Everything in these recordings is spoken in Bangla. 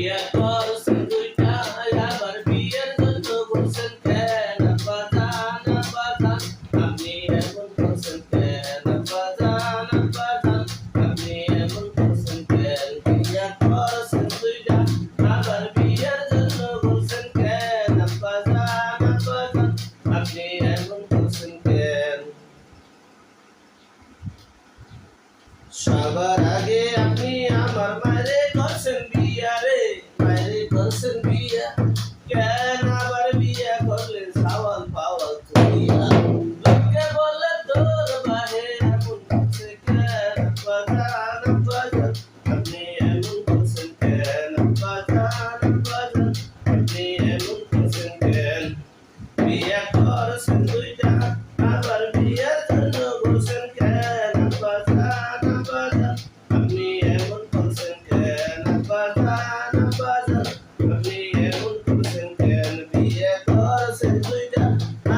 বিয়ে করছেন দুইটা আবার বিয়ের জন্য বলছেন কেন বাজান বাজান আপনি এমন করছেন কেন বাজান বাজান আপনি এমন করছেন কেন বিয়ে করছেন দুইটা আবার বিয়ের জন্য বলছেন কেন বাজান বাজান আপনি এমন করছেন কেন সবার আগে আপনি আমার মায়েরে করছেন বিয়া রে মায়েরে করছেন বিয়া কেন আবার বিয়া করলেন সাওয়াল পাওয়াল তুইয়া লোকে বলে তোর বাহে এমন করছে কেন বাজান বাজান আপনি এমন করছেন কেন বাজান বাজান আপনি এমন করছেন কেন বিয়া করছেন দুইটা আবার বিয়ার জন্য বলছেন কেন বাজান বাজান আপনি এমন করছেন কেন বাজান বাজান আপনি এমন করছেন কেন বিয়ে করছেন দুইটা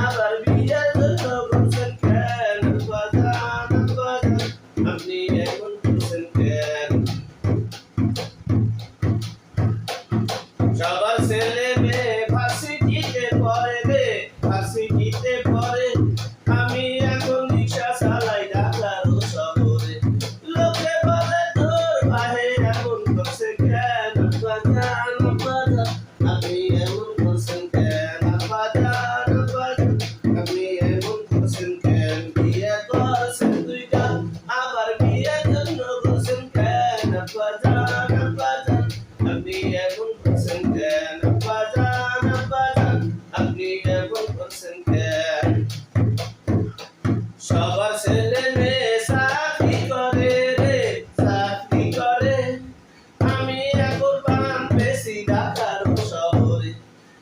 আবার বিয়ের জন্য বলছেন কেন বাজান বাজান আপনি এমন করছেন কেন সবার ছেলে মেয়ে ফাঁসি দিতে পড়ে রে ফাঁসি দিতে পড়ে আমি এখন রিক্সা চালাই ঢাকার শহরে লোকে বলে তোর ভাই এমন করছে কেন বাজান বাজান আপনি এমন করছেন কেন বাজান বাজান আপনি এমন করছেন কেন বিয়ে করছেন দুইটা আবার বিয়ের জন্য বলছেন কেন বাজান বাজান আপনি এমন করছেন কেন বাজান বাজান আপনি এমন করছেন কেন সবার ছেলে মেয়ে চাকরি করে রে চাকরি করে আমি এখন পান বেশি ঢাকার শহরে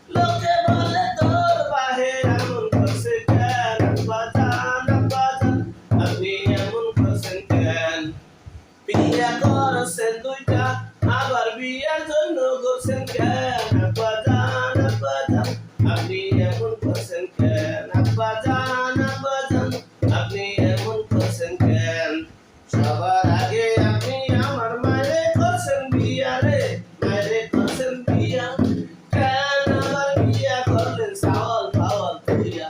লোকে বলে তোর বাহে এমন করছে কেন বাজান বাজান আপনি এমন করছেন কেন বিয়ে করছেন দুইটা আবার বিয়ের জন্য করছেন কেন বাজান বাজান আপনি এমন করছেন কেন বাজান বাজান আপনি এমন করছেন কেন সবার আগে আপনি আমার মায়েরে করছেন বিয়া রে মায়েরে করছেন বিয়া কেন আবার বিয়া করলেন সাওয়াল পাওয়াল তুইয়া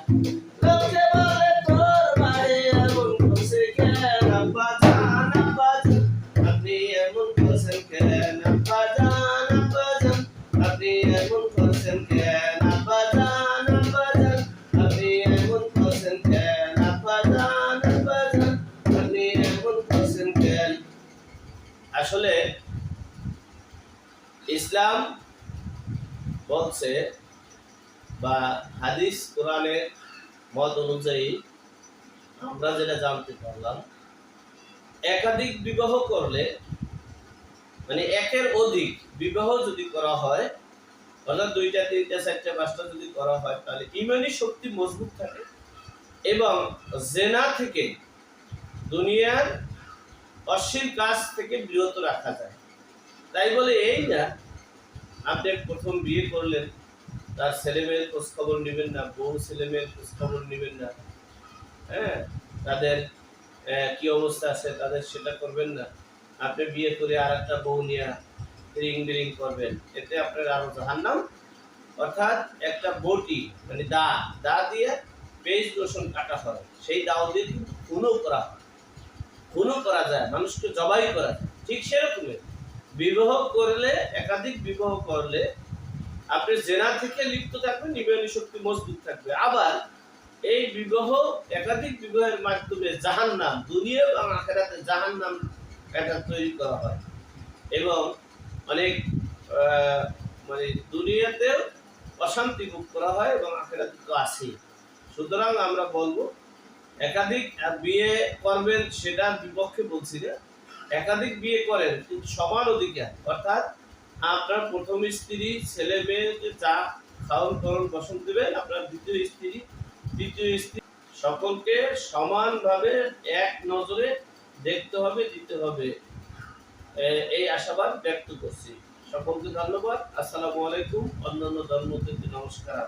লোকে বলে তোর মায়ে এমন করছে কেন বাজান বাজান আপনি এমন করছেন কেন বাজান বাজান আপনি এমন করছেন কেন বাজান বাজান আপনি এমন করছেন কেন বাজান বাজান আপনি এমন করছেন কেন আসলে ইসলাম বলছে বা হাদিস কোরআনের মত অনুযায়ী আমরা যেটা জানতে পারলাম একাধিক বিবাহ করলে মানে একের অধিক বিবাহ যদি করা হয় অর্থাৎ দুইটা তিনটা চারটা পাঁচটা যদি করা হয় তাহলে ইমানি শক্তি মজবুত থাকে এবং জেনা থেকে দুনিয়ার অশ্লীল কাজ থেকে বিরত রাখা যায় তাই বলে এই না আপনি প্রথম বিয়ে করলেন তার ছেলে মেয়ের খোঁজ খবর নেবেন না বউ ছেলে মেয়ের খোঁজ খবর নেবেন না হ্যাঁ তাদের কি অবস্থা আছে তাদের সেটা করবেন না আপনি বিয়ে করে আর একটা বউ নিয়ে রিং বিরিং করবেন এতে আপনার আরো জাহান্নাম অর্থাৎ একটা বটি মানে দা দিয়ে পেজ রসুন কাটা হয় সেই দাও দিয়ে কিন্তু খুনও করা হয় খুনও করা যায় মানুষকে জবাই করা যায় ঠিক সেরকমই বিবাহ করলে একাধিক বিবাহ করলে আপনি জেনা থেকে লিপ্ত থাকবেন ইমানি শক্তি মজবুত থাকবে আবার এই বিবাহ একাধিক বিবাহের মাধ্যমে জাহান্নাম দুনিয়া এবং আখিরাতে জাহান্নাম এটা তৈরি করা হয় এবং অনেক মানে দুনিয়াতেও অশান্তি ভোগ করা হয় এবং আখিরাতে তো আছেই সুতরাং আমরা বলবো একাধিক বিয়ে করবেন সেটার বিপক্ষে বলছি না একাধিক বিয়ে করেন কিন্তু সমান অধিকার অর্থাৎ আপনার প্রথম স্ত্রী ছেলে মেয়েকে চা খাওয়ান করণ পছন্দ দেবেন আপনার দ্বিতীয় স্ত্রী সকলকে সমানভাবে এক নজরে দেখতে হবে দিতে হবে এই আশাবাদ ব্যক্ত করছি সকলকে ধন্যবাদ আসসালামু আলাইকুম অন্যান্য ধর্মদের নমস্কার।